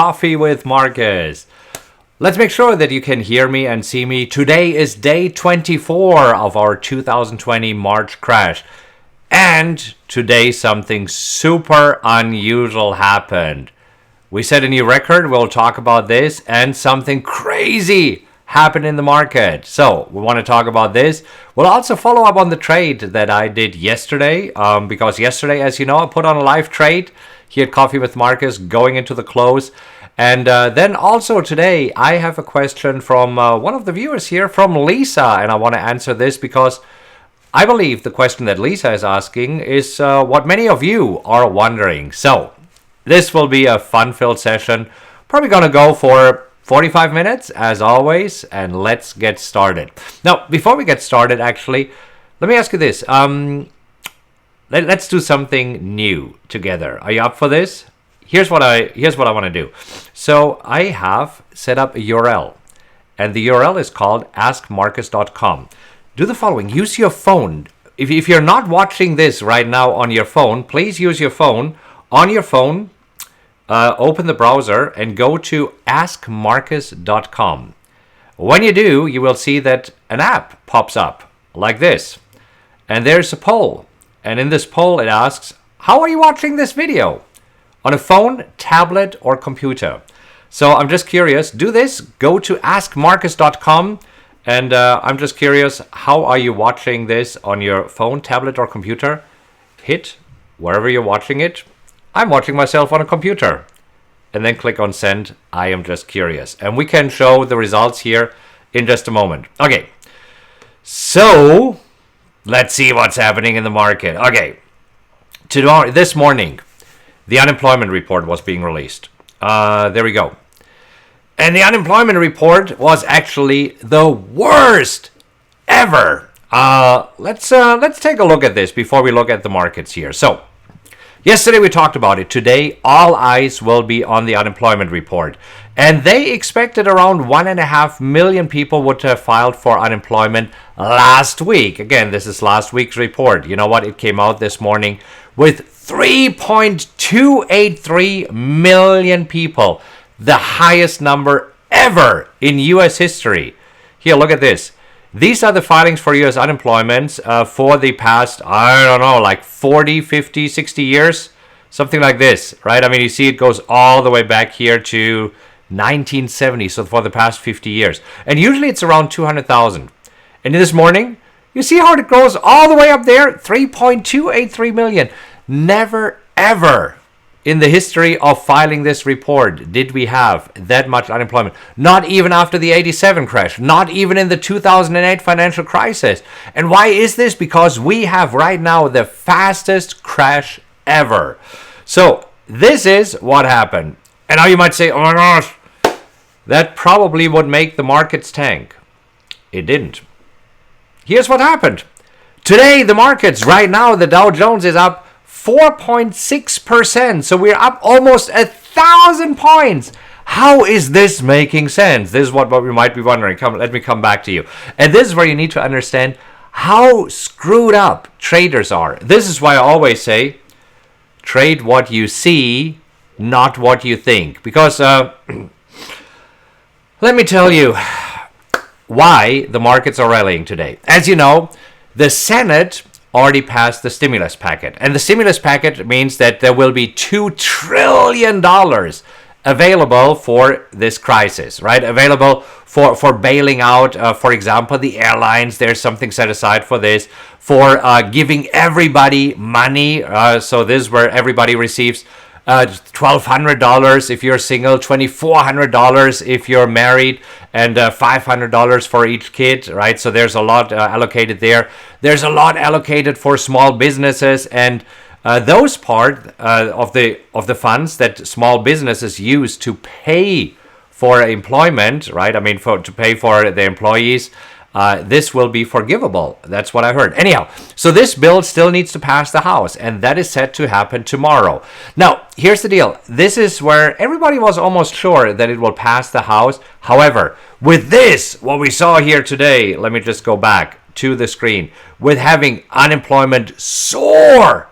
Coffee with Markus. Let's make sure that you can hear me and see me. Today is day 24 of our 2020 March crash. And today something super unusual happened. We set a new record, we'll talk about this, and something crazy happened in the market. So we want to talk about this. We'll also follow up on the trade that I did yesterday, because yesterday, as you know, I put on a live trade here at Coffee with Markus going into the close. And then also today, I have a question from one of the viewers here, from Lisa, and I want to answer this because I believe the question that Lisa is asking is what many of you are wondering. So this will be a fun-filled session. Probably going to go for 45 minutes, as always, and let's get started. Now, before we get started, actually, let me ask you this. Let's do something new together. Are you up for this? Here's what I want to do. So I have set up a URL, and the URL is called askmarkus.com. Do the following. Use your phone. If you're not watching this right now on your phone, please use your phone. On your phone, open the browser and go to askmarkus.com. When you do, you will see that an app pops up like this. And there's a poll. And in this poll, it asks, how are you watching this video? On a phone, tablet, or computer? So I'm just curious. Do this. Go to askmarkus.com. And I'm just curious, how are you watching this on your phone, tablet, or computer? Hit wherever you're watching it. I'm watching myself on a computer. And then click on send. I am just curious. And we can show the results here in just a moment. Okay. So let's see what's happening in the market. Okay. This morning, the unemployment report was being released. There we go. And the unemployment report was actually the worst ever. Let's take a look at this before we look at the markets here. So yesterday we talked about it. Today, all eyes will be on the unemployment report. And they expected around 1.5 million people would have filed for unemployment last week. Again, this is last week's report. You know what? It came out this morning with 3.283 million people. The highest number ever in U.S. history. Here, look at this. These are the filings for U.S. unemployment for the past, I don't know, like 40, 50, 60 years. Something like this, right? I mean, you see it goes all the way back here to 1970, so for the past 50 years. And usually it's around 200,000. And this morning, you see how it goes all the way up there? 3.283 million. Never, ever in the history of filing this report did we have that much unemployment. Not even after the 87 crash. Not even in the 2008 financial crisis. And why is this? Because we have right now the fastest crash ever. So this is what happened. And now you might say, oh my gosh, that probably would make the markets tank. It didn't. Here's what happened. Today, the markets, right now, the Dow Jones is up 4.6%. So we're up almost 1,000 points. How is this making sense? This is what we might be wondering. Let me come back to you. And this is where you need to understand how screwed up traders are. This is why I always say, trade what you see, not what you think. Because let me tell you why the markets are rallying today. As you know, the Senate already passed the stimulus packet. And the stimulus packet means that there will be $2 trillion available for this crisis, right? Available for bailing out, for example, the airlines. There's something set aside for this, for giving everybody money. So this is where everybody receives $1,200 if you're single, $2,400 if you're married, and $500 for each kid, right? So there's a lot allocated there. There's a lot allocated for small businesses, and those part of the funds that small businesses use to pay for employment, right? I mean, to pay for the employees. This will be forgivable. That's what I heard. Anyhow, so this bill still needs to pass the House, and that is set to happen tomorrow. Now, here's the deal. This is where everybody was almost sure that it will pass the House. However, with this, what we saw here today, let me just go back to the screen, with having unemployment soar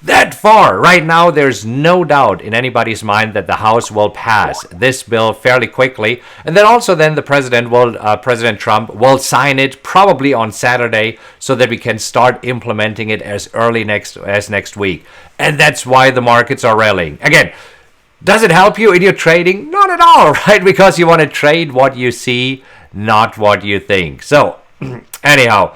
that far. Right now, there's no doubt in anybody's mind that the House will pass this bill fairly quickly, and then also then the President Trump will sign it probably on Saturday, so that we can start implementing it as early as next week. And that's why the markets are rallying again. Does it help you in your trading? Not at all, right? Because you want to trade what you see, not what you think. So anyhow,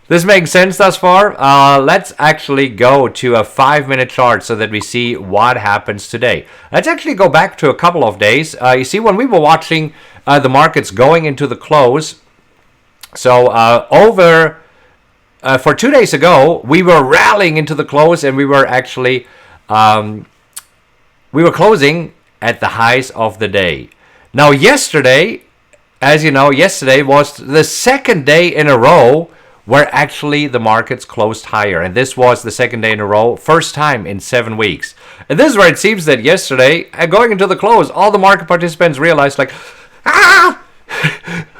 this makes sense thus far. Let's actually go to a 5-minute chart so that we see what happens today. Let's actually go back to a couple of days. You see, when we were watching the markets going into the close, so for 2 days ago, we were rallying into the close, and we were actually we were closing at the highs of the day. Now, yesterday, as you know, yesterday was the second day in a row where actually the markets closed higher. And this was the second day in a row, first time in 7 weeks. And this is where it seems that yesterday, going into the close, all the market participants realized, like,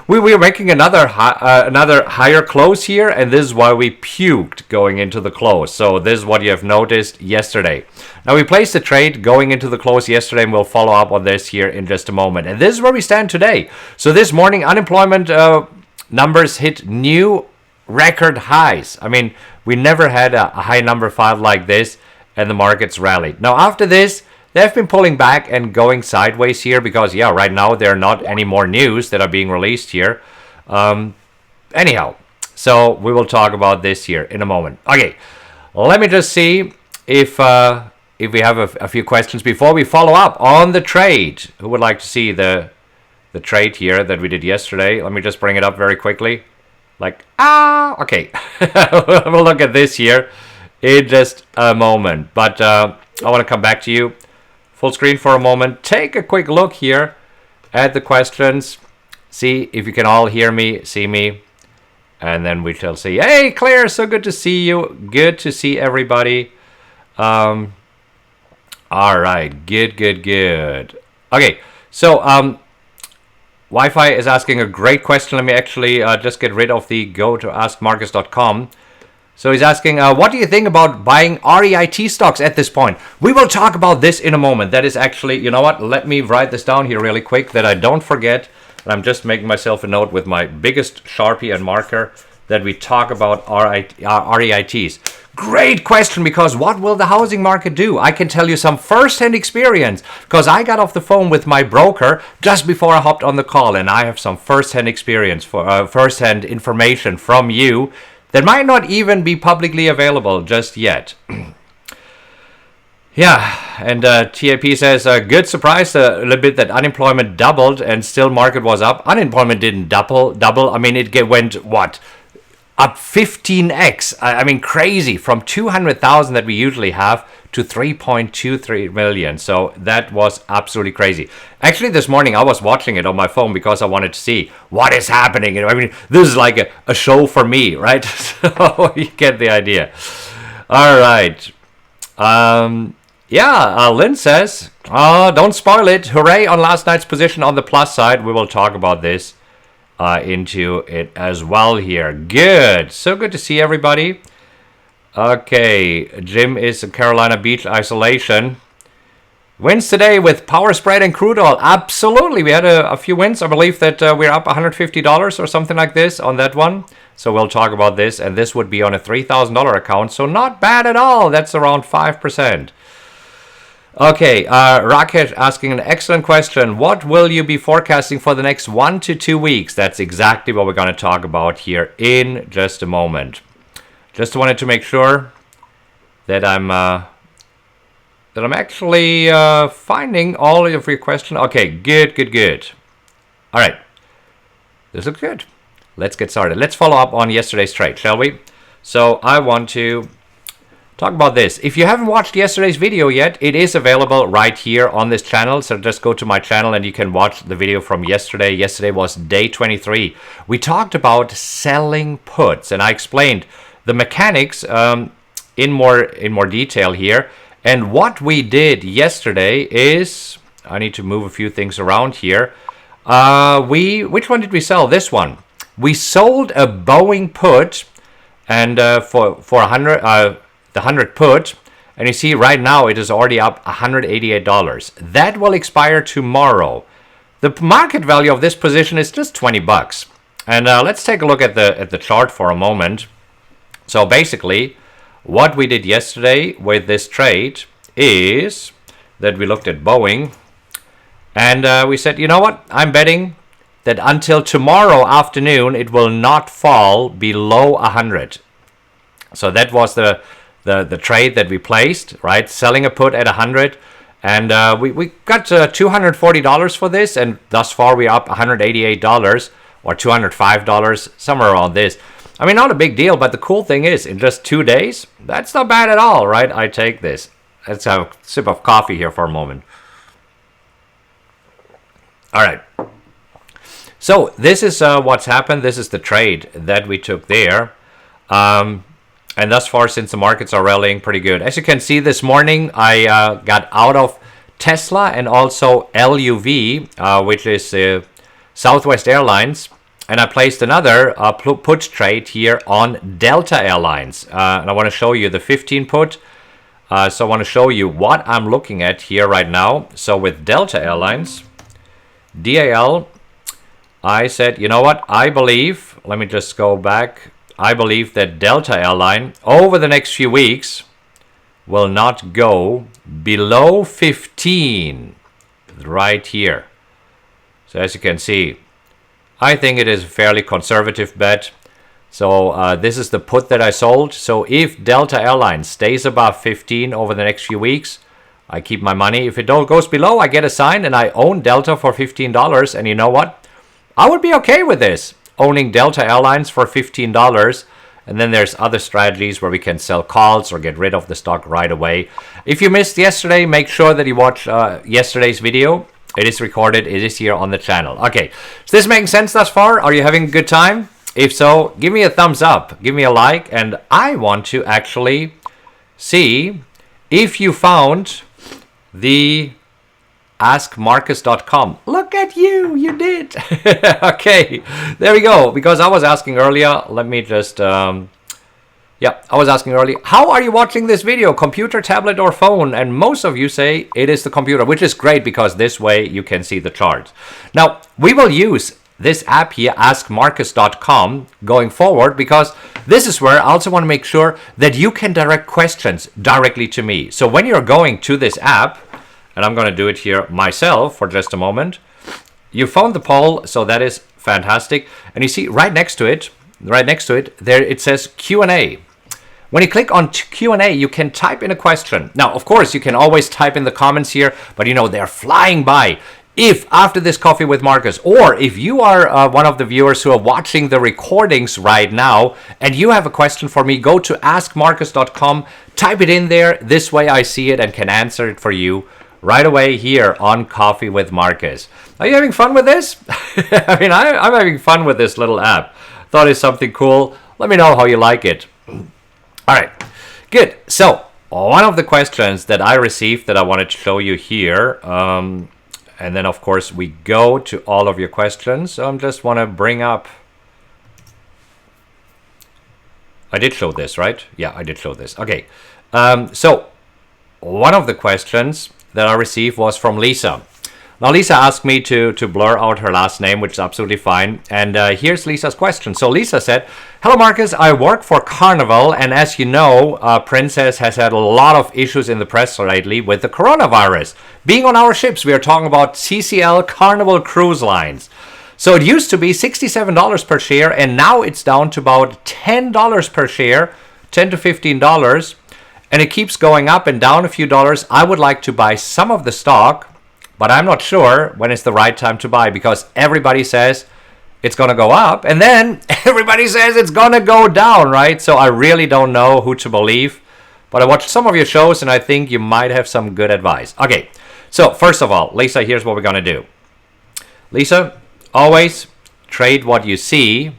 we were making another higher close here, and this is why we puked going into the close. So this is what you have noticed yesterday. Now, we placed a trade going into the close yesterday, and we'll follow up on this here in just a moment. And this is where we stand today. So this morning, unemployment numbers hit new record highs. I mean, we never had a high number filed like this, and the markets rallied. Now, after this, they've been pulling back and going sideways here because, yeah, right now there are not any more news that are being released here. Anyhow, so we will talk about this here in a moment. Okay, let me just see if we have a few questions before we follow up on the trade. Who would like to see the trade here that we did yesterday? Let me just bring it up very quickly. Okay. We'll look at this here in just a moment. But I want to come back to you. Full screen for a moment. Take a quick look here at the questions. See if you can all hear me, see me. And then we shall see. Hey, Claire, so good to see you. Good to see everybody. All right. Good. Okay. So, Wi-Fi is asking a great question. Let me actually just get rid of the go to askmarkus.com. So he's asking, what do you think about buying REIT stocks at this point? We will talk about this in a moment. That is actually, you know what? Let me write this down here really quick that I don't forget. And I'm just making myself a note with my biggest Sharpie and marker that we talk about REITs. Great question, because what will the housing market do? I can tell you some first-hand experience, because I got off the phone with my broker just before I hopped on the call, and I have some first-hand experience, first-hand information from you that might not even be publicly available just yet. Yeah, and TAP says, good surprise a little bit that unemployment doubled and still market was up. Unemployment didn't double. I mean, it went, what? Up 15x. I mean, crazy. From 200,000 that we usually have to 3.23 million. So that was absolutely crazy. Actually, this morning I was watching it on my phone because I wanted to see what is happening. I mean, this is like a show for me, right? So you get the idea. All right. Lynn says, don't spoil it. Hooray on last night's position on the plus side. We will talk about this into it as well here. Good. So good to see everybody. Okay. Jim is in Carolina Beach isolation. Wins today with power spread and crude oil. Absolutely. We had a few wins. I believe that we're up $150 or something like this on that one. So we'll talk about this. And this would be on a $3,000 account. So not bad at all. That's around 5%. Okay, Rakesh asking an excellent question. What will you be forecasting for the next 1 to 2 weeks? That's exactly what we're going to talk about here in just a moment. Just wanted to make sure that I'm actually finding all of your questions. Okay, good. All right, this looks good. Let's get started. Let's follow up on yesterday's trade, shall we? So I want to talk about this. If you haven't watched yesterday's video yet, it is available right here on this channel. So just go to my channel and you can watch the video from yesterday. Yesterday was day 23. We talked about selling puts, and I explained the mechanics in more detail here. And what we did yesterday is, I need to move a few things around here. Which one did we sell? This one. We sold a Boeing put, and for 100. The 100 put, And you see right now it is already up $188. That will expire tomorrow. The market value of this position is just 20 bucks. And let's take a look at the chart for a moment. So basically, what we did yesterday with this trade is that we looked at Boeing and we said, you know what, I'm betting that until tomorrow afternoon it will not fall below 100. So that was the trade that we placed, right? Selling a put at 100, and we got $240 for this, and thus far we're up $188 or $205, somewhere around this. I mean, not a big deal, but the cool thing is, in just 2 days, that's not bad at all, right? I take this. Let's have a sip of coffee here for a moment. All right. So this is what's happened. This is the trade that we took there. And thus far, since the markets are rallying pretty good. As you can see this morning, I got out of Tesla and also LUV, which is Southwest Airlines. And I placed another put trade here on Delta Airlines. And I want to show you the 15 put. So I want to show you what I'm looking at here right now. So with Delta Airlines, DAL, I said, you know what? I believe, let me just go back. I believe that Delta Airline over the next few weeks will not go below 15 right here. So as you can see, I think it is a fairly conservative bet. So this is the put that I sold. So if Delta Airlines stays above 15 over the next few weeks, I keep my money. If it goes below, I get a sign and I own Delta for $15. And you know what? I would be okay with this, owning Delta Airlines for $15. And then there's other strategies where we can sell calls or get rid of the stock right away. If you missed yesterday, make sure that you watch yesterday's video. It is recorded. It is here on the channel. Okay, is this making sense thus far? Are you having a good time? If so, give me a thumbs up. Give me a like. And I want to actually see if you found the askmarkus.com. Look at you. You did. Okay, there we go. Because I was asking earlier. Let me just... I was asking earlier, how are you watching this video? Computer, tablet, or phone? And most of you say it is the computer, which is great because this way you can see the charts. Now, we will use this app here, askmarkus.com, going forward because this is where I also want to make sure that you can direct questions directly to me. So when you're going to this app, and I'm going to do it here myself for just a moment, you found the poll, so that is fantastic. And you see right next to it, there it says Q&A. When you click on Q&A, you can type in a question. Now, of course, you can always type in the comments here, but you know, they're flying by. If after this coffee with Markus, or if you are one of the viewers who are watching the recordings right now, and you have a question for me, go to askmarkus.com, type it in there. This way I see it and can answer it for you right away here on Coffee with Markus. Are you having fun with this? I mean, I'm having fun with this little app. Thought it's something cool. Let me know how you like it. All right, good. So one of the questions that I received that I wanted to show you here, and then of course we go to all of your questions. So I just want to bring up, I did show this, right? Yeah, I did show this. Okay, so one of the questions that I received was from Lisa. Now, Lisa asked me to blur out her last name, which is absolutely fine. And here's Lisa's question. So Lisa said, hello, Markus. I work for Carnival. And as you know, Princess has had a lot of issues in the press lately with the coronavirus. Being on our ships, we are talking about CCL Carnival Cruise Lines. So it used to be $67 per share, and now it's down to about $10 per share, $10 to $15. And it keeps going up and down a few dollars. I would like to buy some of the stock, but I'm not sure when it's the right time to buy because everybody says it's going to go up and then everybody says it's going to go down, right? So I really don't know who to believe, but I watched some of your shows and I think you might have some good advice. Okay, so first of all, Lisa, here's what we're going to do. Lisa, always trade what you see,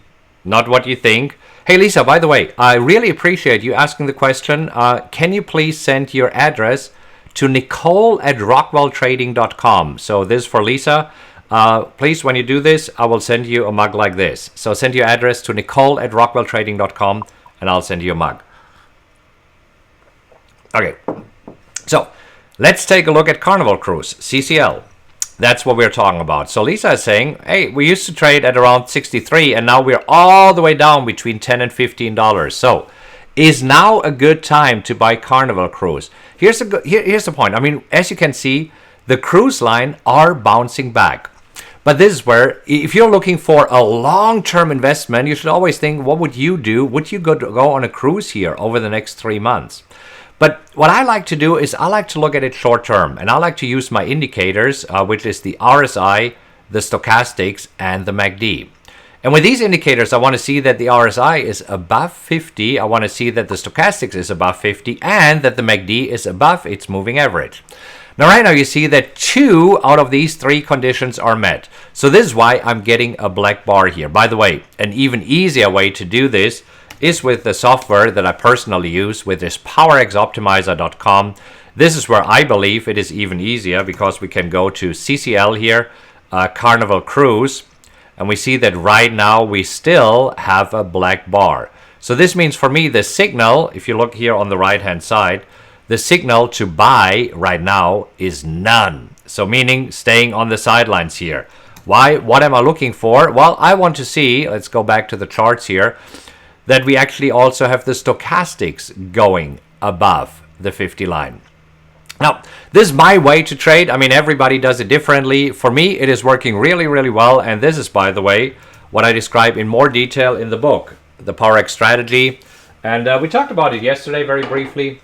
not what you think. Hey, Lisa, by the way, I really appreciate you asking the question. Can you please send your address to nicole@rockwelltrading.com. So this is for Lisa. Please, when you do this, I will send you a mug like this. So send your address to nicole@rockwelltrading.com and I'll send you a mug. Okay, So let's take a look at Carnival Cruise, CCL. That's what we're talking about. So Lisa is saying, hey, we used to trade at around 63 and now we're all the way down between $10 and $15. So is now a good time to buy Carnival Cruise? Here's the point. I mean, as you can see, the cruise line are bouncing back. But this is where, if you're looking for a long-term investment, you should always think, what would you do? Would you go on a cruise here over the next 3 months? But what I like to do is I like to look at it short-term. And I like to use my indicators, which is the RSI, the stochastics, and the MACD. And with these indicators, I want to see that the RSI is above 50. I want to see that the stochastics is above 50 and that the MACD is above its moving average. Now, right now, you see that 2 out of these 3 conditions are met. So this is why I'm getting a black bar here. By the way, an even easier way to do this is with the software that I personally use, with this powerxoptimizer.com. This is where I believe it is even easier because we can go to CCL here, Carnival Cruise, and we see that right now we still have a black bar. So this means for me the signal, if you look here on the right hand side, the signal to buy right now is none. So meaning staying on the sidelines here. Why? What am I looking for? Well, I want to see, let's go back to the charts here, that we actually also have the stochastics going above the 50 line. Now, this is my way to trade. I mean, everybody does it differently. For me, it is working really, really well. And this is, by the way, what I describe in more detail in the book, The PowerX Strategy. And we talked about it yesterday very briefly.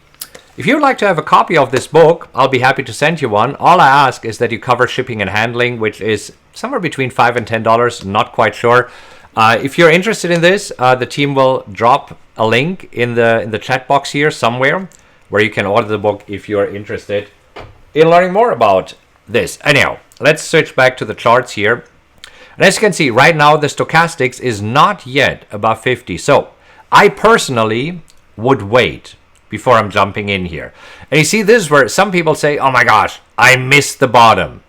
If you'd like to have a copy of this book, I'll be happy to send you one. All I ask is that you cover shipping and handling, which is somewhere between $5 and $10, not quite sure. If you're interested in this, the team will drop a link in the chat box here somewhere where you can order the book if you're interested in learning more about this. Anyhow, let's switch back to the charts here. And as you can see, right now the stochastics is not yet above 50. So I personally would wait before I'm jumping in here. And you see, this is where some people say, oh my gosh, I missed the bottom.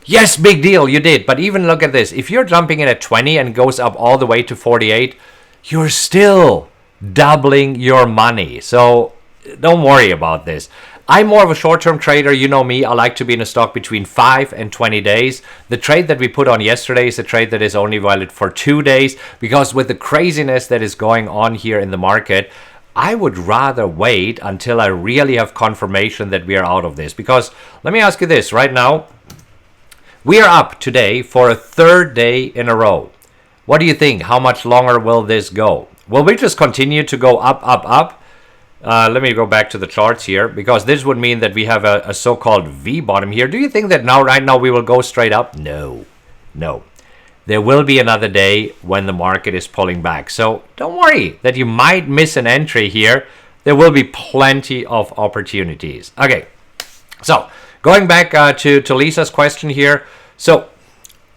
Yes, big deal, you did. But even look at this. If you're jumping in at 20 and goes up all the way to 48, you're still doubling your money. So don't worry about this. I'm more of a short-term trader. You know me. I like to be in a stock between 5 and 20 days. The trade that we put on yesterday is a trade that is only valid for 2 days, because with the craziness that is going on here in the market, I would rather wait until I really have confirmation that we are out of this. Because let me ask you this right now. We are up today for a 3rd day in a row. What do you think? How much longer will this go? Will we just continue to go up, up, up? Let me go back to the charts here, because this would mean that we have a so-called V bottom here. Do you think that right now we will go straight up? No. There will be another day when the market is pulling back. So don't worry that you might miss an entry here. There will be plenty of opportunities. Okay, so going back to Lisa's question here. So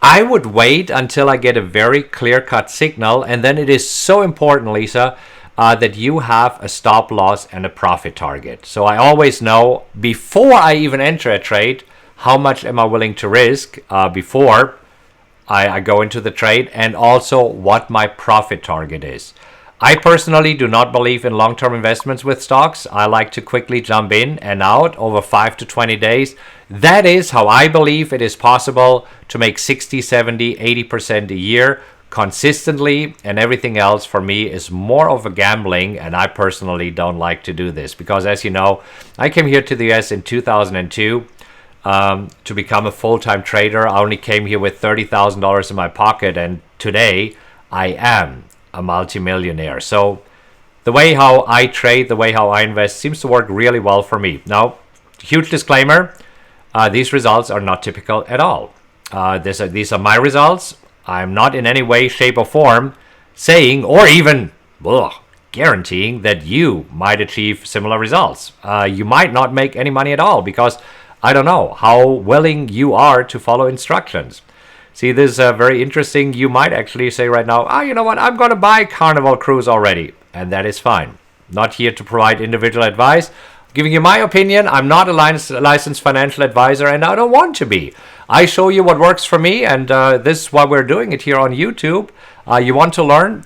I would wait until I get a very clear-cut signal, and then it is so important, Lisa, that you have a stop loss and a profit target. So I always know before I even enter a trade, how much am I willing to risk before I go into the trade, and also what my profit target is. I personally do not believe in long-term investments with stocks. I like to quickly jump in and out over 5 to 20 days. That is how I believe it is possible to make 60, 70, 80% a year consistently, and everything else for me is more of a gambling, and I personally don't like to do this because, as you know, I came here to the US in 2002 to become a full-time trader. I only came here with $30,000 in my pocket, and today I am a multimillionaire. So the way how I trade, the way how I invest seems to work really well for me. Now, huge disclaimer, these results are not typical at all. These are my results. I'm not in any way, shape, or form saying or even guaranteeing that you might achieve similar results. You might not make any money at all because I don't know how willing you are to follow instructions. See, this is very interesting. You might actually say right now, you know what, I'm going to buy Carnival Cruise already. And that is fine. Not here to provide individual advice. Giving you my opinion. I'm not a licensed financial advisor, and I don't want to be. I show you what works for me, and this is why we're doing it here on YouTube. You want to learn?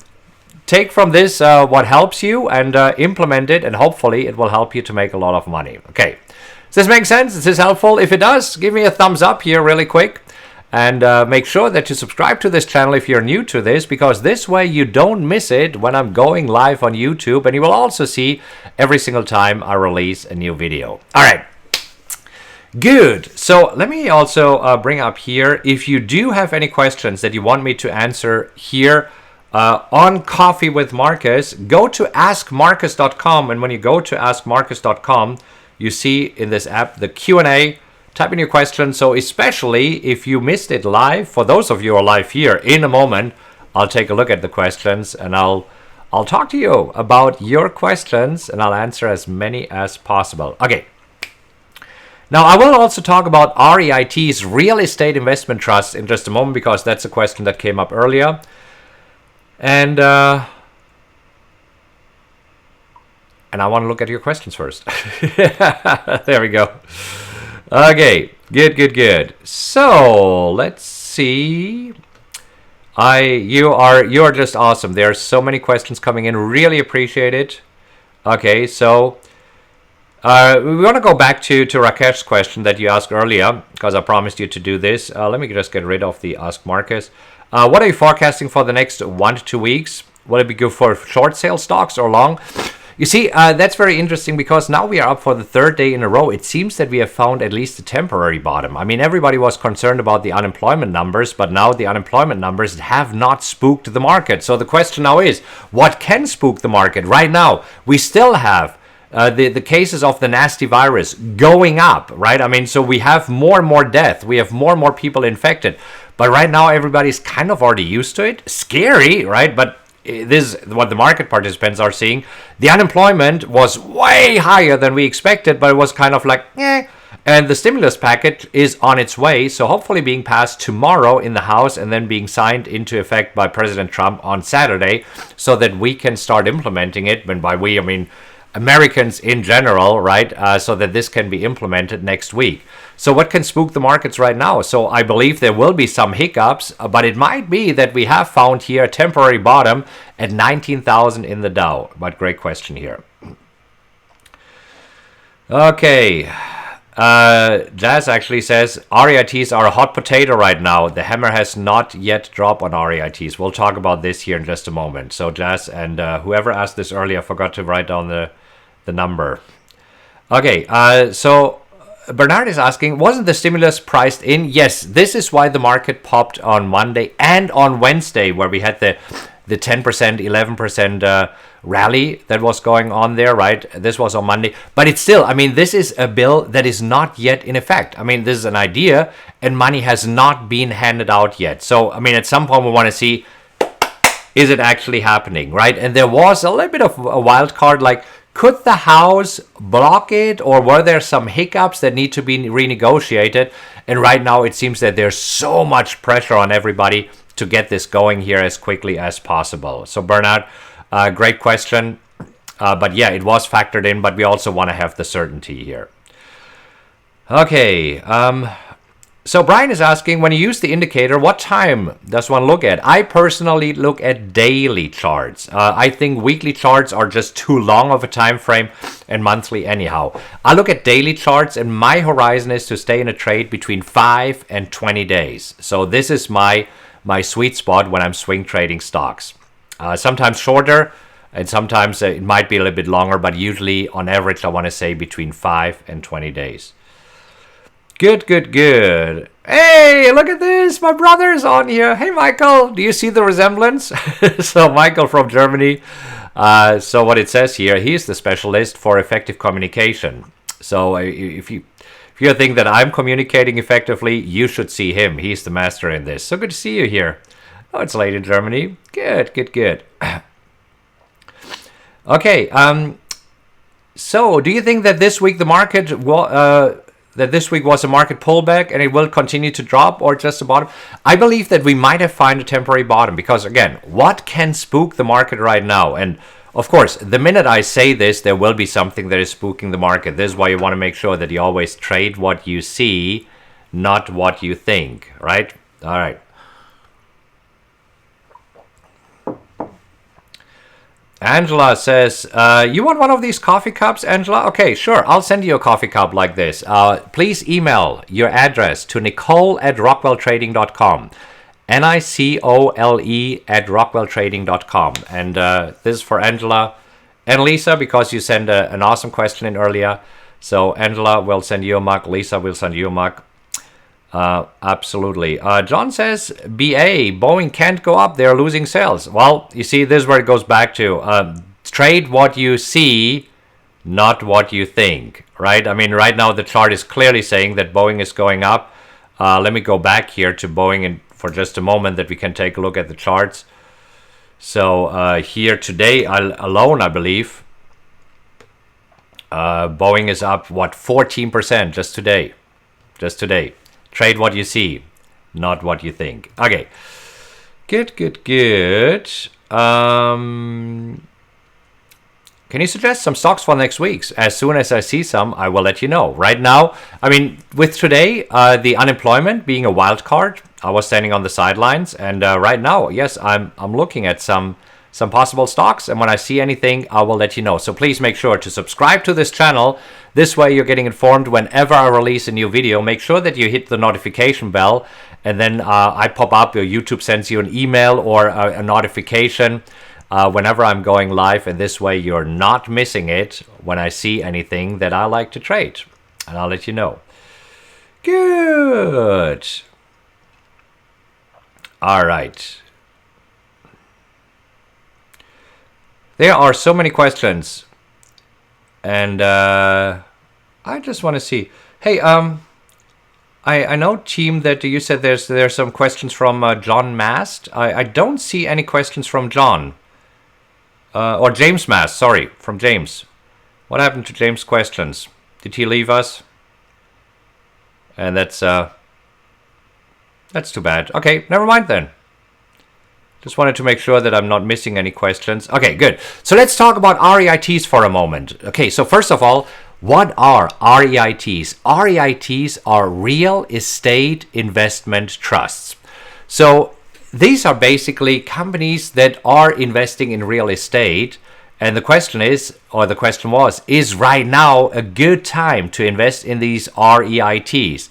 Take from this what helps you and implement it, and hopefully it will help you to make a lot of money. Okay, Does this make sense? Is this helpful? If it does, give me a thumbs up here really quick. And make sure that you subscribe to this channel if you're new to this, because this way you don't miss it when I'm going live on YouTube. And you will also see every single time I release a new video. All right. Good. So let me also bring up here, if you do have any questions that you want me to answer here on Coffee with Markus, go to askmarkus.com. And when you go to askmarkus.com, you see in this app the Q&A. Type in your question. So especially if you missed it live, for those of you who are live here, in a moment, I'll take a look at the questions and I'll talk to you about your questions and I'll answer as many as possible. Okay. Now, I will also talk about REIT's Real Estate Investment Trust in just a moment, because that's a question that came up earlier. And I want to look at your questions first. There we go. Okay, good. So let's see. You are just awesome. There are so many questions coming in. Really appreciate it. Okay, so we want to go back to Rakesh's question that you asked earlier, because I promised you to do this. Let me just get rid of the Ask Markus. What are you forecasting for the next 1 to 2 weeks? Will it be good for short sale stocks or long? You see, that's very interesting, because now we are up for the 3rd day in a row. It seems that we have found at least a temporary bottom. I mean, everybody was concerned about the unemployment numbers, but now the unemployment numbers have not spooked the market. So the question now is, what can spook the market? Right now, we still have the cases of the nasty virus going up, right? I mean, so we have more and more death. We have more and more people infected. But right now, everybody's kind of already used to it. Scary, right? But this is what the market participants are seeing. The unemployment was way higher than we expected, but it was kind of like, eh. And the stimulus package is on its way, so hopefully being passed tomorrow in the House and then being signed into effect by President Trump on Saturday, so that we can start implementing it. And by we, I mean Americans in general, right? So that this can be implemented next week. So what can spook the markets right now? So I believe there will be some hiccups, but it might be that we have found here a temporary bottom at 19,000 in the Dow. But great question here. Okay. Jazz actually says REITs are a hot potato right now. The hammer has not yet dropped on REITs. We'll talk about this here in just a moment. So Jazz and whoever asked this earlier, I forgot to write down the number. Okay, so Bernard is asking, wasn't the stimulus priced in? Yes, this is why the market popped on Monday and on Wednesday, where we had the 10%, 11% rally that was going on there, right? This was on Monday. But it's still, I mean, this is a bill that is not yet in effect. I mean, this is an idea and money has not been handed out yet. So, I mean, at some point we want to see, is it actually happening, right? And there was a little bit of a wild card, like, could the House block it, or were there some hiccups that need to be renegotiated? And right now it seems that there's so much pressure on everybody to get this going here as quickly as possible. So Bernard, great question. But yeah, it was factored in, but we also want to have the certainty here. Okay. So Brian is asking, when you use the indicator, what time does one look at? I personally look at daily charts. I think weekly charts are just too long of a time frame, and monthly anyhow. I look at daily charts, and my horizon is to stay in a trade between 5 and 20 days. So this is my sweet spot when I'm swing trading stocks. Sometimes shorter, and sometimes it might be a little bit longer, but usually on average I want to say between 5 and 20 days. Good. Hey, look at this. My brother's on here. Hey, Michael. Do you see the resemblance? So Michael from Germany. So what it says here, he's the specialist for effective communication. So if you think that I'm communicating effectively, you should see him. He's the master in this. So good to see you here. Oh, it's late in Germany. Good. Okay. So do you think that this week the market that this week was a market pullback and it will continue to drop, or just a bottom? I believe that we might have found a temporary bottom, because again, what can spook the market right now? And of course, the minute I say this, there will be something that is spooking the market. This is why you want to make sure that you always trade what you see, not what you think, right? All right. Angela says, you want one of these coffee cups, Angela? Okay, sure. I'll send you a coffee cup like this. Please email your address to nicole@rockwelltrading.com. NICOLE@rockwelltrading.com. And this is for Angela and Lisa, because you sent an awesome question in earlier. So Angela will send you a mug. Lisa will send you a mug. Absolutely. John says, BA, Boeing can't go up. They're losing sales. Well, you see, this is where it goes back to. Trade what you see, not what you think, right? I mean, right now the chart is clearly saying that Boeing is going up. Let me go back here to Boeing for just a moment that we can take a look at the charts. So here today alone, I believe, Boeing is up, what, 14% just today. Just today. Trade what you see, not what you think. Okay. Good. Can you suggest some stocks for next week? As soon as I see some, I will let you know. Right now, I mean, with today, the unemployment being a wild card, I was standing on the sidelines. And right now, yes, I'm looking at some possible stocks, and when I see anything, I will let you know. So please make sure to subscribe to this channel. This way you're getting informed whenever I release a new video. Make sure that you hit the notification bell, and then I pop up, your YouTube sends you an email or a notification whenever I'm going live, and this way you're not missing it when I see anything that I like to trade, and I'll let you know. Good. All right. There are so many questions, and I just want to see. Hey, I know, team, that you said there's some questions from John Mast. I don't see any questions from John, or James Mast. Sorry, from James. What happened to James' questions? Did he leave us? And that's too bad. Okay, never mind then. Just wanted to make sure that I'm not missing any questions. Okay, good. So let's talk about REITs for a moment. Okay, so first of all, what are REITs? REITs are real estate investment trusts. So these are basically companies that are investing in real estate. And the question is, or the question was, is right now a good time to invest in these REITs?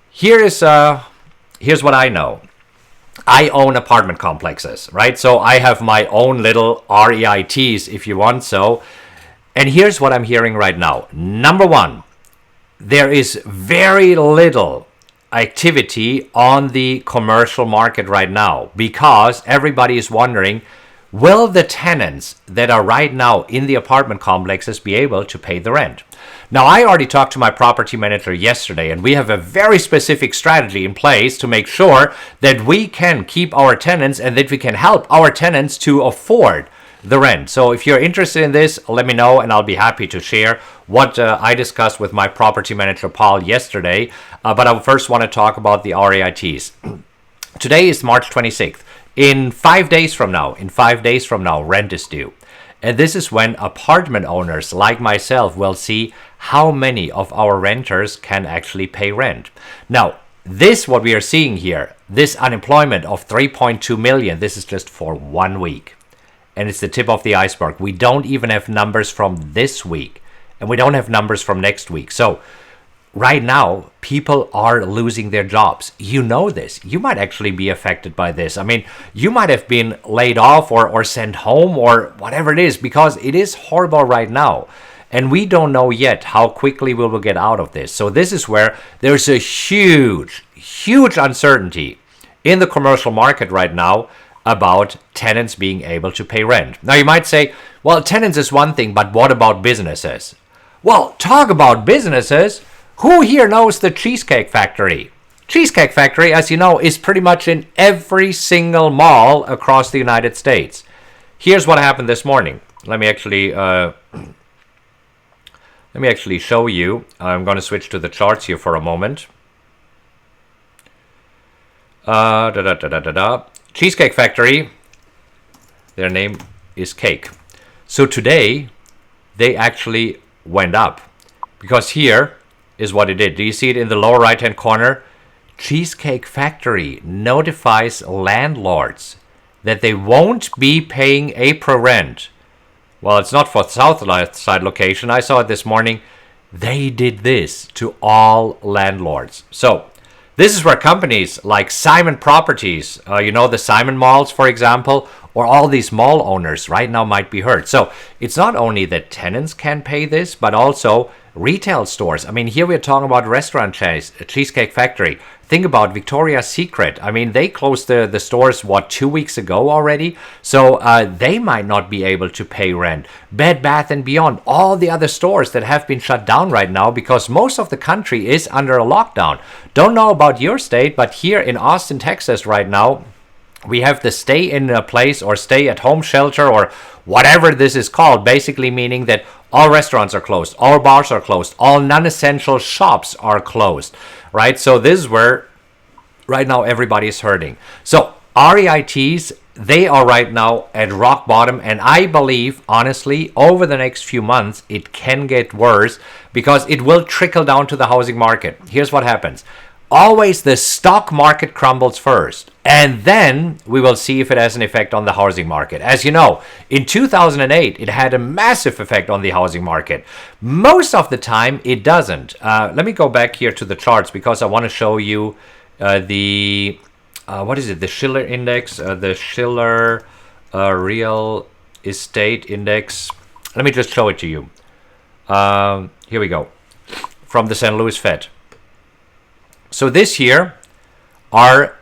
Here's what I know. I own apartment complexes, right? So I have my own little REITs, if you want so. And here's what I'm hearing right now. Number one, there is very little activity on the commercial market right now, because everybody is wondering, will the tenants that are right now in the apartment complexes be able to pay the rent? Now, I already talked to my property manager yesterday, and we have a very specific strategy in place to make sure that we can keep our tenants and that we can help our tenants to afford the rent. So if you're interested in this, let me know, and I'll be happy to share what I discussed with my property manager, Paul, yesterday. But I first want to talk about the REITs. Today is March 26th. In 5 days from now, rent is due. And this is when apartment owners like myself will see how many of our renters can actually pay rent. Now, this, what we are seeing here, this unemployment of 3.2 million, this is just for 1 week. And it's the tip of the iceberg. We don't even have numbers from this week. And we don't have numbers from next week. So right now, people are losing their jobs. You know this. You might actually be affected by this. I mean, you might have been laid off or sent home or whatever it is, because it is horrible right now. And we don't know yet how quickly we will get out of this. So this is where there's a huge uncertainty in the commercial market right now about tenants being able to pay rent. Now you might say, well, tenants is one thing, but what about businesses? Well, talk about businesses. Who here knows the Cheesecake Factory? Cheesecake Factory, as you know, is pretty much in every single mall across the United States. Here's what happened this morning. Let me actually show you. I'm going to switch to the charts here for a moment. Cheesecake Factory, their name is Cake. So today, they actually went up, because here is what it did. Do you see it in the lower right hand corner? Cheesecake Factory notifies landlords that they won't be paying April rent. Well, it's not for South Side location. I saw it this morning. They did this to all landlords. So this is where companies like Simon Properties, the Simon Malls, for example, or all these mall owners right now might be hurt. So it's not only that tenants can pay this, but also retail stores. I mean, here we're talking about restaurant Cheesecake Factory. Think about Victoria's Secret. I mean, they closed the stores, 2 weeks ago already? So they might not be able to pay rent. Bed Bath & Beyond, all the other stores that have been shut down right now because most of the country is under a lockdown. Don't know about your state, but here in Austin, Texas right now, we have the stay in a place or stay at home shelter or whatever this is called, basically meaning that all restaurants are closed, all bars are closed, all non-essential shops are closed, right? So this is where right now everybody is hurting. So REITs, they are right now at rock bottom, and I believe, honestly, over the next few months, it can get worse because it will trickle down to the housing market. Here's what happens. Always the stock market crumbles first, and then we will see if it has an effect on the housing market. As you know, in 2008, it had a massive effect on the housing market. Most of the time, it doesn't. Let me go back here to the charts because I want to show you the Schiller Index, the Schiller Real Estate Index. Let me just show it to you. Here we go, from the St. Louis Fed. So this here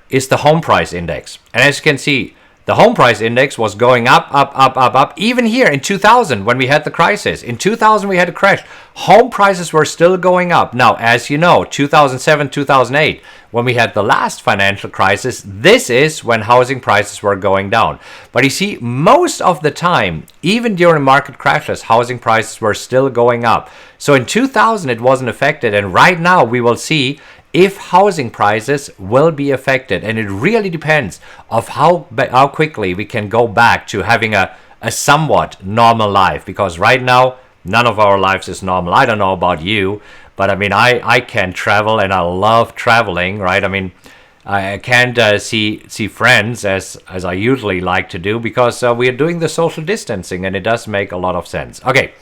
is the home price index. And as you can see, the home price index was going up. Even here in 2000 when we had the crisis. In 2000 we had a crash. Home prices were still going up. Now, as you know, 2007, 2008, when we had the last financial crisis, this is when housing prices were going down. But you see, most of the time, even during market crashes, housing prices were still going up. So in 2000 it wasn't affected. And right now we will see if housing prices will be affected, and it really depends of how quickly we can go back to having a somewhat normal life, because right now none of our lives is normal. I don't know about you, but I mean I can travel and I love traveling, right? I mean I can't see friends as I usually like to do because we are doing the social distancing, and it does make a lot of sense. Okay.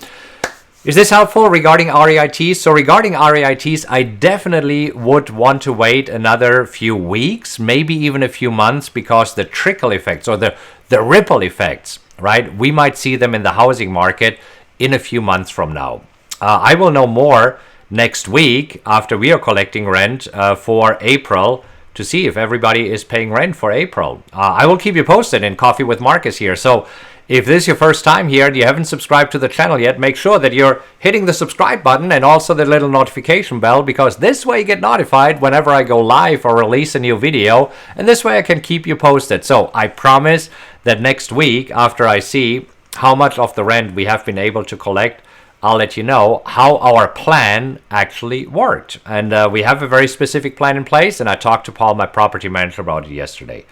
Is this helpful regarding REITs? So regarding REITs, I definitely would want to wait another few weeks, maybe even a few months, because the trickle effects or the ripple effects, right? We might see them in the housing market in a few months from now. I will know more next week after we are collecting rent for April to see if everybody is paying rent for April. I will keep you posted in Coffee with Markus here. So if this is your first time here and you haven't subscribed to the channel yet, make sure that you're hitting the subscribe button and also the little notification bell, because this way you get notified whenever I go live or release a new video, and this way I can keep you posted. So I promise that next week, after I see how much of the rent we have been able to collect, I'll let you know how our plan actually worked. And we have a very specific plan in place, and I talked to Paul, my property manager, about it yesterday.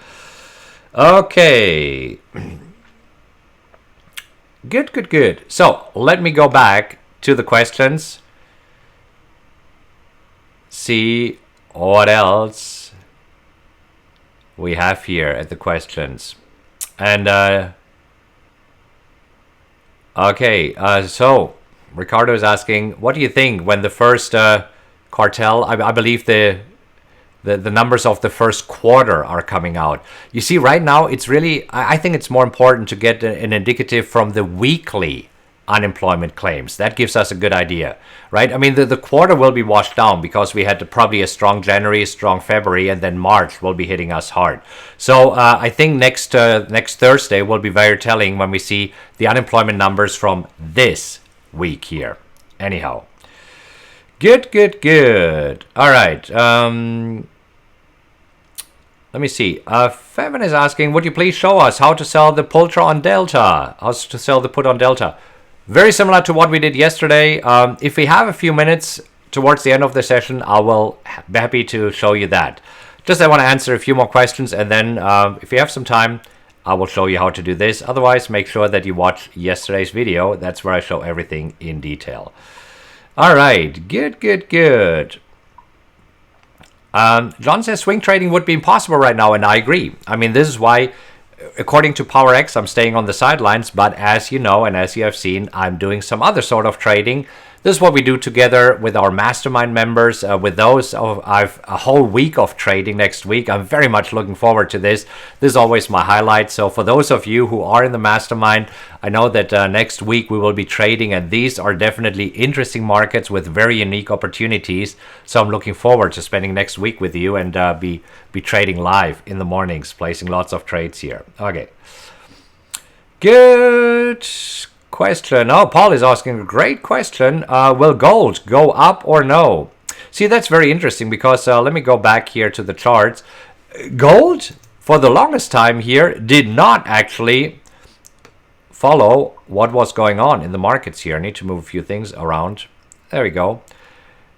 Okay. Good. So let me go back to the questions. See what else we have here at the questions. And so Ricardo is asking, what do you think when the first cartel, I believe the numbers of the first quarter are coming out? You see, right now, it's really, I think it's more important to get an indicative from the weekly unemployment claims. That gives us a good idea, right? I mean, the quarter will be washed down because we had probably a strong January, a strong February, and then March will be hitting us hard. So I think next Thursday will be very telling when we see the unemployment numbers from this week here. Anyhow. Good. All right. Let me see. Fevin is asking, would you please show us how to sell the Pultra on Delta? How to sell the put on Delta? Very similar to what we did yesterday. If we have a few minutes towards the end of the session, I will be happy to show you that. Just I want to answer a few more questions, and then if you have some time, I will show you how to do this. Otherwise, make sure that you watch yesterday's video. That's where I show everything in detail. All right. Good. John says swing trading would be impossible right now, and I agree. I mean, this is why according to PowerX, I'm staying on the sidelines, but as you know and as you have seen, I'm doing some other sort of trading. This is what we do together with our mastermind members. With those, I've a whole week of trading next week. I'm very much looking forward to this. This is always my highlight. So for those of you who are in the mastermind, I know that next week we will be trading, and these are definitely interesting markets with very unique opportunities. So I'm looking forward to spending next week with you and be trading live in the mornings, placing lots of trades here. Okay. Good question. Oh, Paul is asking a great question. Will gold go up or no? See, that's very interesting because let me go back here to the charts. Gold, for the longest time here, did not actually follow what was going on in the markets here. I need to move a few things around. There we go.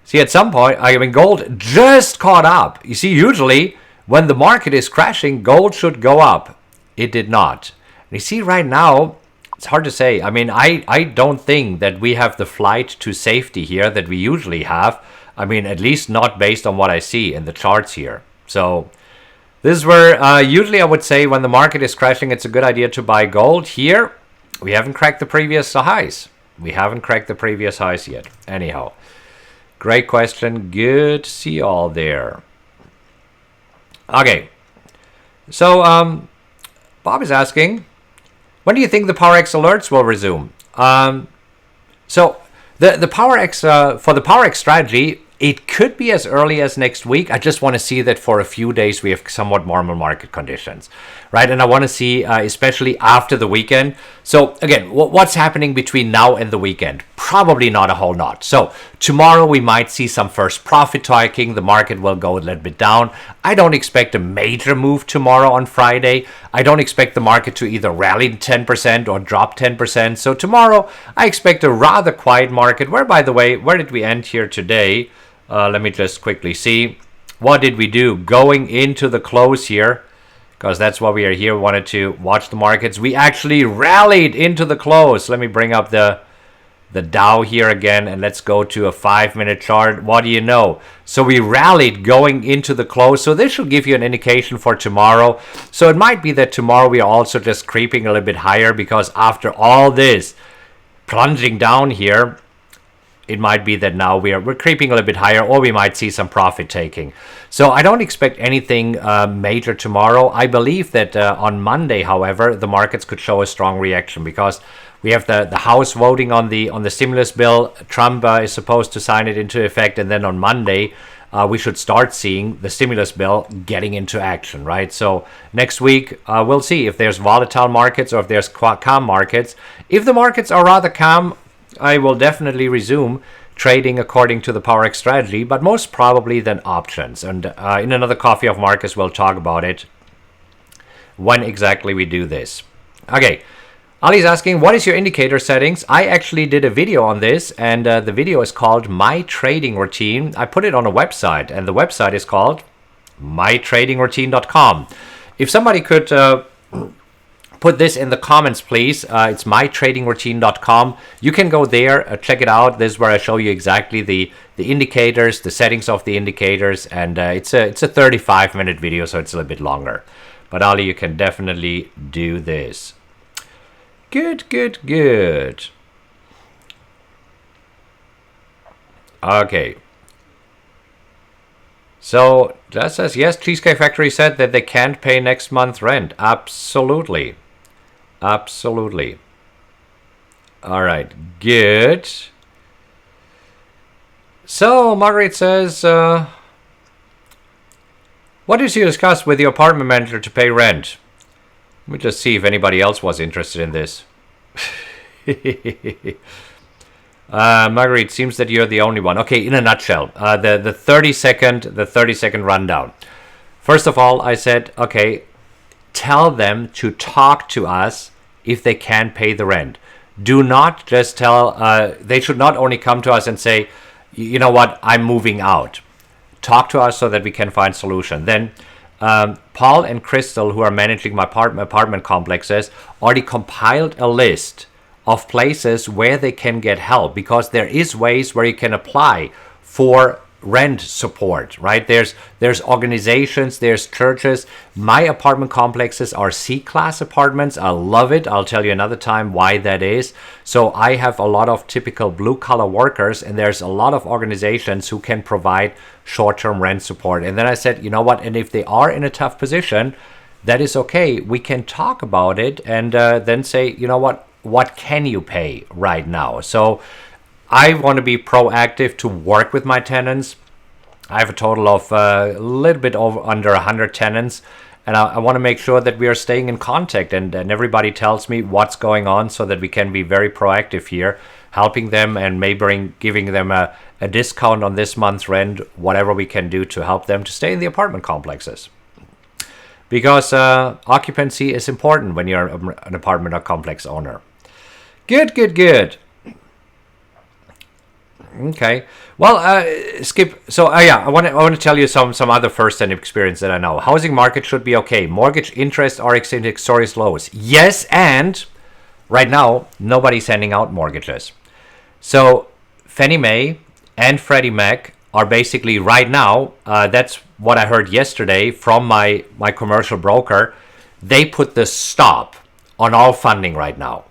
See, at some point, I mean, gold just caught up. You see, usually when the market is crashing, gold should go up. It did not. And you see, right now, it's hard to say. I mean, I don't think that we have the flight to safety here that we usually have. I mean, at least not based on what I see in the charts here. So this is where usually I would say when the market is crashing, it's a good idea to buy gold. Here, we haven't cracked the previous highs. We haven't cracked the previous highs yet. Anyhow, great question. Good to see you all there. Okay. So Bob is asking, when do you think the PowerX alerts will resume? So the PowerX for the PowerX strategy, it could be as early as next week. I just want to see that for a few days we have somewhat normal market conditions, right? And I want to see, especially after the weekend. So again, what's happening between now and the weekend? Probably not a whole lot. So tomorrow we might see some first profit taking. The market will go a little bit down. I don't expect a major move tomorrow on Friday. I don't expect the market to either rally 10% or drop 10%. So tomorrow I expect a rather quiet market. Where, by the way, where did we end here today? Let me just quickly see. What did we do going into the close here? Because that's why we are here. We wanted to watch the markets. We actually rallied into the close. Let me bring up the Dow here again, and let's go to a 5-minute chart. What do you know? So we rallied going into the close. So this should give you an indication for tomorrow. So it might be that tomorrow we are also just creeping a little bit higher, because after all this plunging down here, it might be that now we're creeping a little bit higher, or we might see some profit taking. So I don't expect anything major tomorrow. I believe that on Monday, however, the markets could show a strong reaction, because we have the House voting on the stimulus bill. Trump is supposed to sign it into effect, and then on Monday we should start seeing the stimulus bill getting into action, right? So next week we'll see if there's volatile markets or if there's calm markets. If the markets are rather calm, I will definitely resume trading according to the PowerX strategy, but most probably then options. And in another coffee of Markus, we'll talk about it when exactly we do this. Okay, Ali's asking, what is your indicator settings? I actually did a video on this, and the video is called My Trading Routine. I put it on a website, and the website is called mytradingroutine.com. If somebody could put this in the comments, please. It's mytradingroutine.com. You can go there, check it out. This is where I show you exactly the indicators, the settings of the indicators, and it's a 35-minute video, so it's a little bit longer. But Ali, you can definitely do this. Good. Okay. So that says, yes, Cheesecake Factory said that they can't pay next month's rent. Absolutely. All right, good. So Margaret says, what did you discuss with your apartment manager to pay rent? Let me just see if anybody else was interested in this. Marguerite, it seems that you're the only one. Okay, in a nutshell, the 30-second rundown. First of all, I said, okay, tell them to talk to us if they can't pay the rent. Do not just tell, they should not only come to us and say, you know what, I'm moving out. Talk to us so that we can find solution. Then Paul and Crystal, who are managing my apartment complexes, already compiled a list of places where they can get help, because there is ways where you can apply for rent support, right? There's organizations, there's churches. My apartment complexes are C-class apartments. I love it. I'll tell you another time why that is. So I have a lot of typical blue-collar workers, and there's a lot of organizations who can provide short-term rent support. And then I said, you know what? And if they are in a tough position, that is okay. We can talk about it and then say, you know what can you pay right now? So I want to be proactive to work with my tenants. I have a total of a little bit under 100 tenants, and I want to make sure that we are staying in contact and everybody tells me what's going on so that we can be very proactive here, helping them and maybe giving them a discount on this month's rent, whatever we can do to help them to stay in the apartment complexes. Because occupancy is important when you're an apartment or complex owner. Good. Okay. Well, Skip. So yeah, I want to tell you some other first-hand experience that I know. Housing market should be okay. Mortgage interest are exceeding historic lows. Yes, and right now nobody's sending out mortgages. So Fannie Mae and Freddie Mac are basically right now. That's what I heard yesterday from my commercial broker. They put the stop on all funding right now.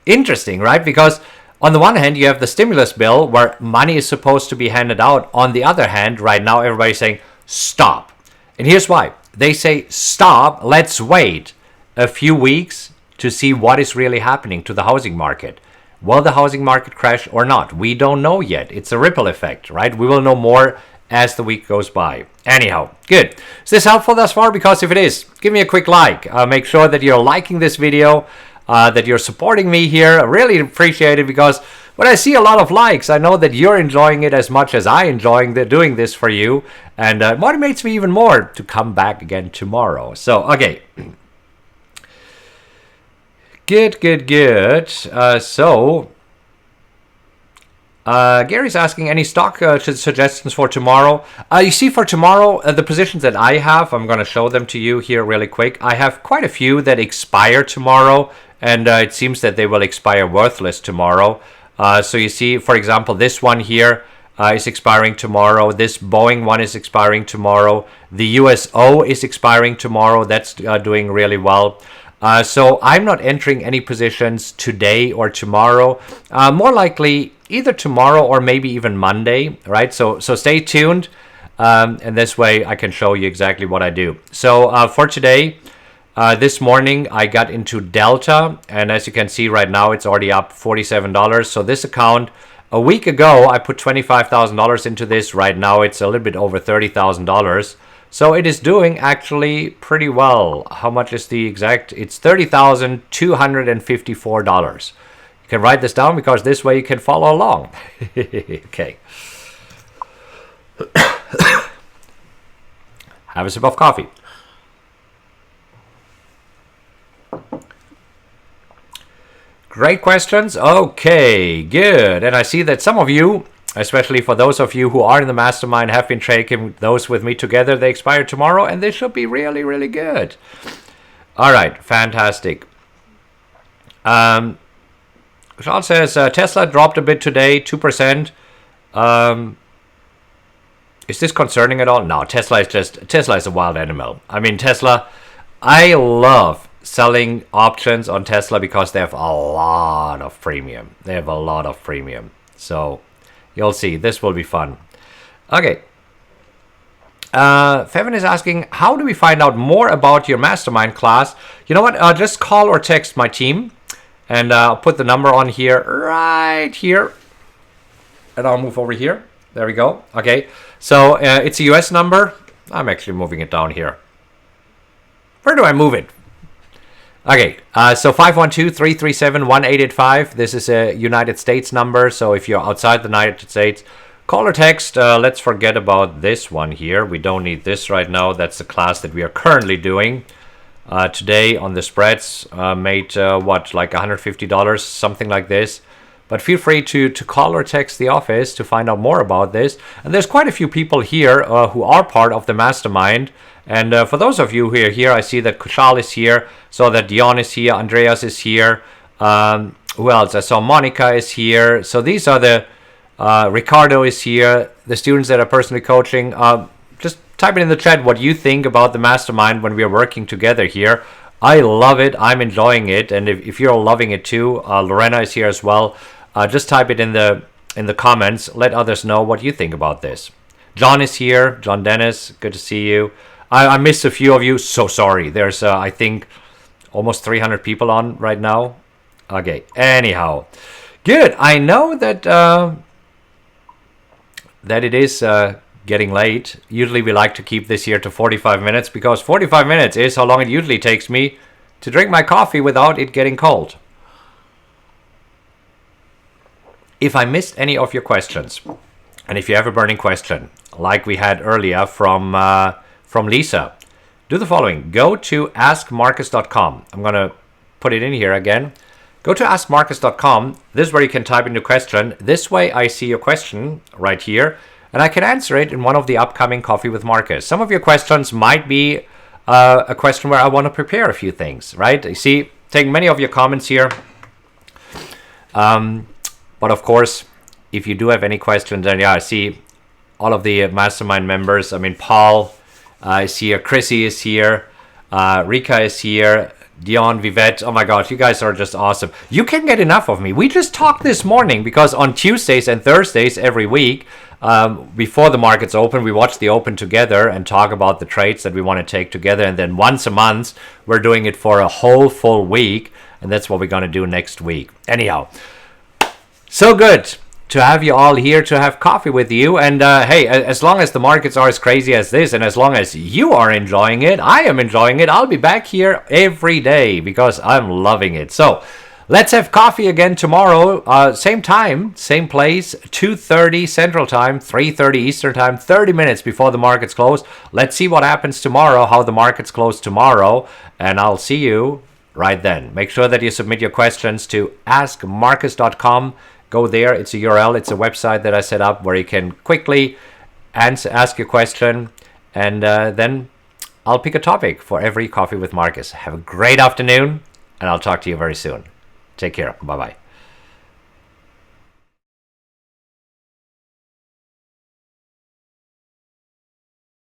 Interesting, right? Because on the one hand, you have the stimulus bill where money is supposed to be handed out. On the other hand, right now, everybody's saying, stop. And here's why. They say, stop, let's wait a few weeks to see what is really happening to the housing market. Will the housing market crash or not? We don't know yet. It's a ripple effect, right? We will know more as the week goes by. Anyhow, good. Is this helpful thus far? Because if it is, give me a quick like. Make sure that you're liking this video. That you're supporting me here. I really appreciate it because when I see a lot of likes, I know that you're enjoying it as much as I enjoying doing this for you, and it motivates me even more to come back again tomorrow. So, okay. Good. Gary's asking any stock suggestions for tomorrow. You see, for tomorrow, the positions that I have, I'm going to show them to you here really quick. I have quite a few that expire tomorrow, and it seems that they will expire worthless tomorrow. So you see, for example, this one here is expiring tomorrow. This Boeing one is expiring tomorrow. The USO is expiring tomorrow. That's doing really well. So I'm not entering any positions today or tomorrow. More likely either tomorrow or maybe even Monday, right? So stay tuned, and this way I can show you exactly what I do. So for today, this morning I got into Delta, and as you can see right now, it's already up $47. So this account, a week ago, I put $25,000 into this. Right now, it's a little bit over $30,000. So it is doing actually pretty well. How much is the exact? It's $30,254. You can write this down because this way you can follow along. Okay. Have a sip of coffee. Great questions. Okay, good. And I see that some of you, especially for those of you who are in the mastermind, have been taking those with me together. They expire tomorrow, and they should be really, really good. All right, fantastic. Sean says Tesla dropped a bit today, 2%. Is this concerning at all? No, Tesla is a wild animal. I mean, Tesla, I love selling options on Tesla because they have a lot of premium. So you'll see, this will be fun. Okay. Fevin is asking, how do we find out more about your mastermind class? You know what? Just call or text my team, and I'll put the number on here, right here. And I'll move over here. There we go. Okay. So it's a US number. I'm actually moving it down here. Where do I move it? Okay, so 512-337-1885. This is a United States number, so if you're outside the United States, call or text. Let's forget about this one here. We don't need this right now. That's the class that we are currently doing. Today on the spreads, made, like $150, something like this. But feel free to call or text the office to find out more about this. And there's quite a few people here who are part of the mastermind. And for those of you who are here, I see that Kushal is here, so that Dion is here, Andreas is here. Who else? I saw Monica is here. So these are the Ricardo is here. The students that are personally coaching, just type it in the chat what you think about the mastermind when we are working together here. I love it. I'm enjoying it. And if you're loving it too, Lorena is here as well. Just type it in the comments. Let others know what you think about this. John is here. John Dennis, good to see you. I missed a few of you. So sorry. There's, I think, almost 300 people on right now. Okay. Anyhow, good. I know that that it is getting late. Usually we like to keep this here to 45 minutes because 45 minutes is how long it usually takes me to drink my coffee without it getting cold. If I missed any of your questions, and if you have a burning question, like we had earlier from Lisa, do the following. Go to askmarkus.com. I'm going to put it in here again. Go to askmarkus.com. This is where you can type in your question. This way I see your question right here, and I can answer it in one of the upcoming Coffee with Markus. Some of your questions might be a question where I want to prepare a few things, right? You see, taking many of your comments here. But of course, if you do have any questions, then yeah, I see all of the mastermind members. I mean, Paul is here, Chrissy is here, Rika is here, Dion, Vivette. Oh my God, you guys are just awesome. You can't get enough of me. We just talked this morning because on Tuesdays and Thursdays every week, before the markets open, we watch the open together and talk about the trades that we want to take together. And then once a month, we're doing it for a whole full week. And that's what we're going to do next week. Anyhow, so good to have you all here, to have coffee with you. And hey, as long as the markets are as crazy as this, and as long as you are enjoying it, I am enjoying it. I'll be back here every day because I'm loving it. So let's have coffee again tomorrow. Same time, same place, 2:30 Central Time, 3:30 Eastern Time, 30 minutes before the markets close. Let's see what happens tomorrow, how the markets close tomorrow. And I'll see you right then. Make sure that you submit your questions to askmarkus.com. Go there. It's a URL. It's a website that I set up where you can quickly ask your question. And then I'll pick a topic for every Coffee with Markus. Have a great afternoon, and I'll talk to you very soon. Take care. Bye-bye.